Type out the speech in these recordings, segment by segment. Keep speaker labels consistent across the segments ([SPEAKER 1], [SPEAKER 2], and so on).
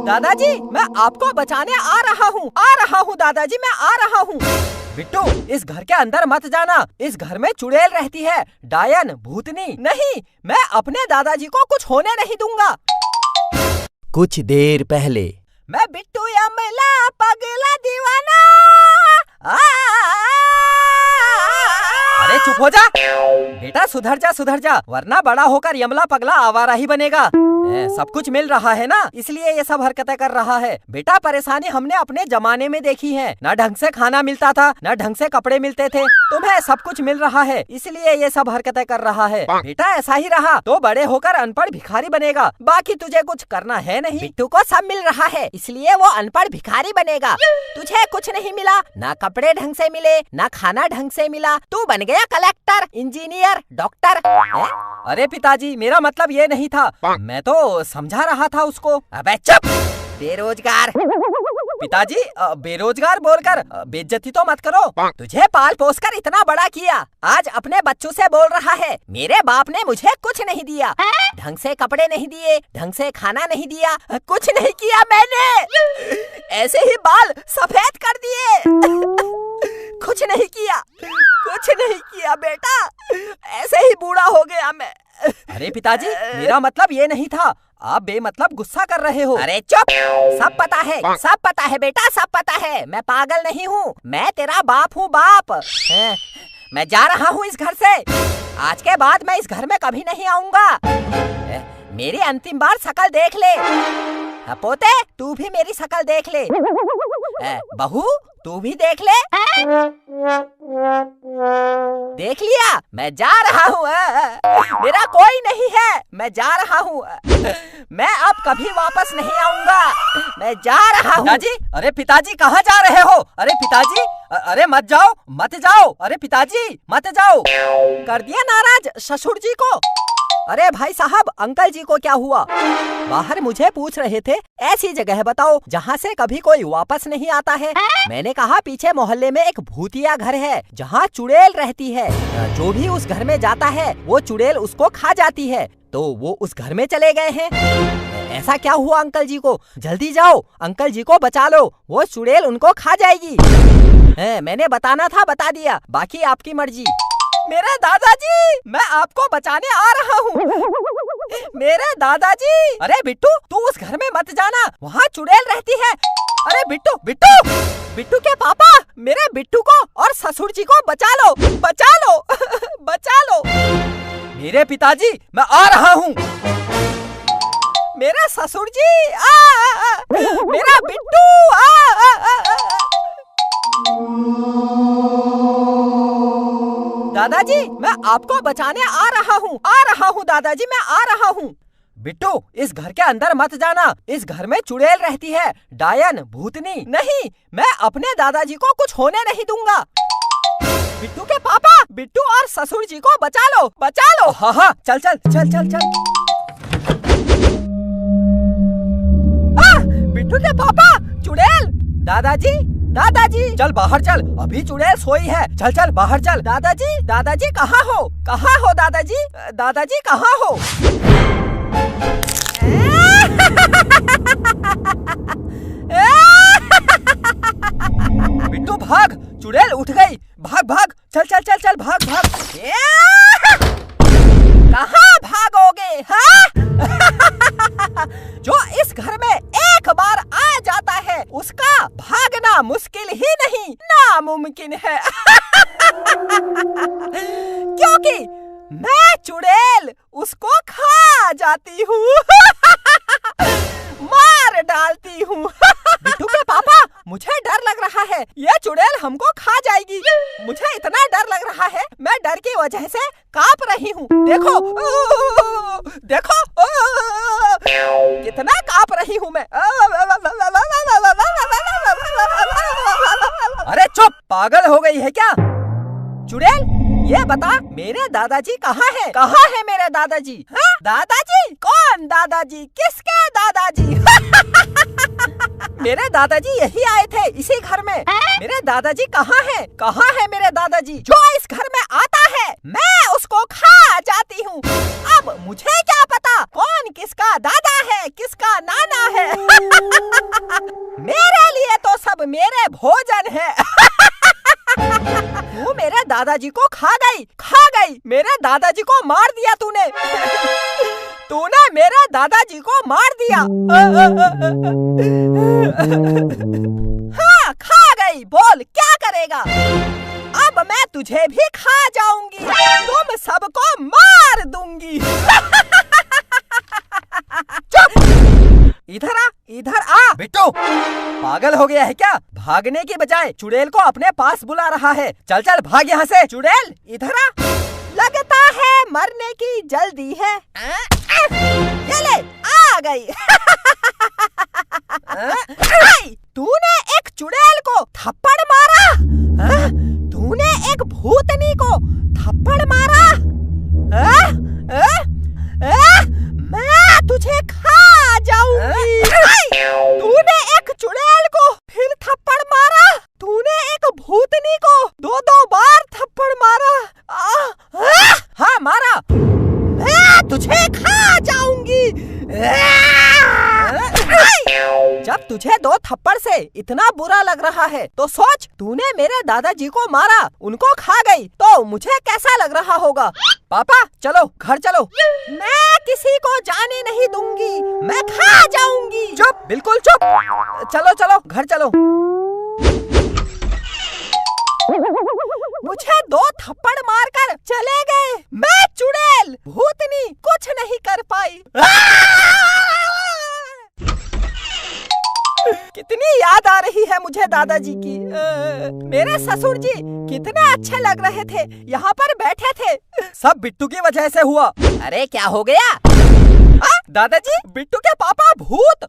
[SPEAKER 1] दादाजी मैं आपको बचाने आ रहा हूँ दादाजी मैं आ रहा हूँ। बिट्टू इस घर के अंदर मत जाना, इस घर में चुड़ैल रहती है, डायन भूतनी। नहीं, मैं अपने दादाजी को कुछ होने नहीं दूंगा।
[SPEAKER 2] कुछ देर पहले।
[SPEAKER 1] मैं बिट्टू यमला पगला दीवाना। अरे चुप हो जा बेटा, सुधर जा वरना बड़ा होकर यमला पगला आवारा ही बनेगा। सब कुछ मिल रहा है ना, इसलिए ये सब हरकतें कर रहा है। बेटा परेशानी हमने अपने जमाने में देखी है, न ढंग से खाना मिलता था, न ढंग से कपड़े मिलते थे। तुम्हें सब कुछ मिल रहा है, इसलिए ये सब हरकतें कर रहा है। बेटा ऐसा ही रहा तो बड़े होकर अनपढ़ भिखारी बनेगा, बाकी तुझे कुछ करना है नहीं। बिट्टू को सब मिल रहा है, इसलिए वो अनपढ़ भिखारी बनेगा। तुझे कुछ नहीं मिला, ना कपड़े ढंग से मिले, ना खाना ढंग से मिला, तू बन गया कलेक्टर, इंजीनियर, डॉक्टर।
[SPEAKER 2] अरे पिताजी मेरा मतलब ये नहीं था, मैं तो समझा रहा था उसको।
[SPEAKER 1] अबे चुप, बेरोजगार।
[SPEAKER 2] पिताजी बेरोजगार बोलकर बेइज्जती तो मत करो।
[SPEAKER 1] तुझे पाल पोस कर इतना बड़ा किया, आज अपने बच्चों से बोल रहा है मेरे बाप ने मुझे कुछ नहीं दिया, ढंग से कपड़े नहीं दिए, ढंग से खाना नहीं दिया, कुछ नहीं किया मैंने, ऐसे ही बाल सफेद कर दिए। कुछ नहीं किया बेटा, ऐसे ही बूढ़ा हो गया मैं।
[SPEAKER 2] अरे पिताजी मेरा मतलब ये नहीं था, आप बेमतलब गुस्सा कर रहे हो।
[SPEAKER 1] अरे चुप, सब पता है बेटा, सब पता है। मैं पागल नहीं हूँ, मैं तेरा बाप हूँ, बाप। मैं जा रहा हूँ इस घर से, आज के बाद मैं इस घर में कभी नहीं आऊंगा। मेरी अंतिम बार शकल देख ले। पोते तू भी मेरी शकल देख ले, बहू तू भी देख ले। देख लिया, मैं जा रहा हूँ, मेरा कोई नहीं है, मैं जा रहा हूँ, मैं अब कभी वापस नहीं आऊंगा, मैं जा रहा हूँ।
[SPEAKER 2] पिताजी, अरे पिताजी कहाँ जा रहे हो? अरे पिताजी, अरे मत जाओ, अरे पिताजी मत जाओ।
[SPEAKER 1] कर दिया नाराज ससुर जी को। अरे भाई साहब, अंकल जी को क्या हुआ? बाहर मुझे पूछ रहे थे, ऐसी जगह बताओ जहाँ से कभी कोई वापस नहीं आता है। मैंने कहा पीछे मोहल्ले में एक भूतिया घर है जहाँ चुड़ैल रहती है, जो भी उस घर में जाता है वो चुड़ैल उसको खा जाती है। तो वो उस घर में चले गए हैं। ऐसा क्या हुआ अंकल जी को? जल्दी जाओ, अंकल जी को बचा लो, वो चुड़ैल उनको खा जाएगी। मैंने बताना था, बता दिया, बाकी आपकी मर्जी। मेरे दादाजी, मैं आपको बचाने आ रहा हूँ। मेरे दादाजी।
[SPEAKER 2] अरे बिट्टू तू उस घर में मत जाना,
[SPEAKER 1] वहाँ चुड़ैल रहती है। अरे बिट्टू के पापा, मेरे बिट्टू को और ससुर जी को बचा लो। बचा लो।
[SPEAKER 2] मेरे पिताजी, मैं आ रहा हूँ।
[SPEAKER 1] मेरे ससुर जी, मेरा बिट्टू। दादाजी मैं आपको बचाने आ रहा हूँ दादाजी, मैं आ रहा हूँ।
[SPEAKER 2] बिट्टू इस घर के अंदर मत जाना, इस घर में चुड़ैल रहती है, डायन भूतनी।
[SPEAKER 1] नहीं, मैं अपने दादाजी को कुछ होने नहीं दूंगा। बिट्टू के पापा, बिट्टू और ससुर जी को बचा लो।
[SPEAKER 2] हाँ, चल।
[SPEAKER 1] बिट्टू के पापा, चुड़ैल। दादाजी
[SPEAKER 2] चल बाहर चल, अभी चुड़ैल सोई है, चल बाहर चल।
[SPEAKER 1] दादाजी कहाँ हो दादाजी कहाँ हो?
[SPEAKER 2] बिट्टू भाग, चुड़ैल उठ गई, भाग, चल भाग।
[SPEAKER 1] कहाँ भागोगे? जो इस घर में एक बार आ जाता है उसका भागना मुश्किल ही नहीं, नामुमकिन है। क्योंकि मैं चुड़ैल उसको खा जाती हूँ, मार डालती हूँ। बिट्टू के पापा, मुझे डर लग रहा है, ये चुड़ैल हमको खा जाएगी। मुझे इतना डर लग रहा है, मैं डर की वजह से कांप रही हूँ। देखो कितना कांप रही हूँ मैं।
[SPEAKER 2] अरे चुप, पागल हो गई है क्या?
[SPEAKER 1] चुड़ैल ये बता, मेरे दादाजी कहाँ है मेरे दादाजी? दादाजी? कौन दादाजी? किसके दादाजी? मेरे दादाजी यही आए थे इसी घर में। मेरे दादाजी कहाँ है मेरे दादाजी? जो इस घर में आता है मैं उसको खा जाती हूँ। अब मुझे क्या पता कौन किसका दादा है, किसका नाना है। दादाजी को खा गई। मेरे दादाजी को मार दिया तूने। तूने मेरे दादाजी को मार दिया। हाँ, खा गई। बोल क्या करेगा? अब मैं तुझे भी खा जाऊंगी। तुम सबको मार दूंगी। चुप! इधर आ।
[SPEAKER 2] बिट्टू, पागल हो गया है क्या? भागने की बजाय चुड़ैल को अपने पास बुला रहा है। चल चल भाग यहाँ से।
[SPEAKER 1] चुड़ैल इधर आ। लगता है मरने की जल्दी है। ये ले, आ गई। तूने एक चुड़ैल को थप्पड़ मारा? तूने एक भूतनी को थप्पड़ मारा? मैं तुझे खा जाऊंगी। तूने एक चुड़ैल को फिर थप्पड़ मारा। तूने एक भूतनी को 2-2 बार थप्पड़ मारा। हाँ, मारा। मैं तुझे खा जाऊंगी। जब तुझे 2 थप्पड़ से इतना बुरा लग रहा है तो सोच, तूने मेरे दादाजी को मारा, उनको खा गई, तो मुझे कैसा लग रहा होगा? पापा चलो, घर चलो। मैं किसी को जाने नहीं दूंगी, मैं खा जाऊंगी।
[SPEAKER 2] चुप, बिल्कुल चुप।
[SPEAKER 1] चलो चलो, घर चलो। मुझे 2 थप्पड़ मारकर चले गए। मैं चुड़ैल भूतनी कुछ नहीं कर पाई। कितनी याद आ रही है मुझे दादाजी की। मेरे ससुर जी कितने अच्छे लग रहे थे, यहाँ पर बैठे थे।
[SPEAKER 2] सब बिट्टू की वजह से हुआ।
[SPEAKER 1] अरे क्या हो गया? दादाजी, बिट्टू के पापा भूत।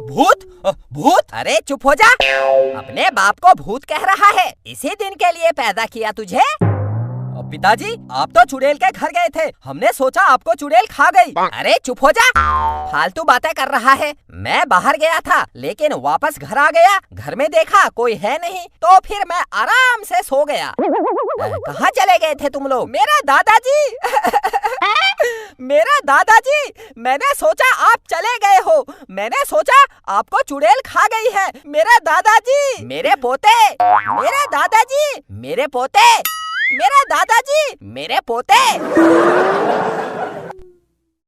[SPEAKER 2] भूत?
[SPEAKER 1] अरे चुप हो जा। अपने बाप को भूत कह रहा है। इसी दिन के लिए पैदा किया तुझे।
[SPEAKER 2] पिताजी, आप तो चुड़ैल के घर गए थे, हमने सोचा आपको चुड़ैल खा गई।
[SPEAKER 1] अरे चुप हो जा, फालतू बातें कर रहा है। मैं बाहर गया था, लेकिन वापस घर आ गया। घर में देखा कोई है नहीं, तो फिर मैं आराम से सो गया। कहाँ चले गए थे तुम लोग? मेरा दादाजी, मैंने सोचा आप चले गए हो। मैंने सोचा आपको चुड़ैल खा गई है। मेरे दादाजी, मेरे पोते, मेरे दादाजी, मेरे पोते, मेरे दादाजी, मेरे पोते।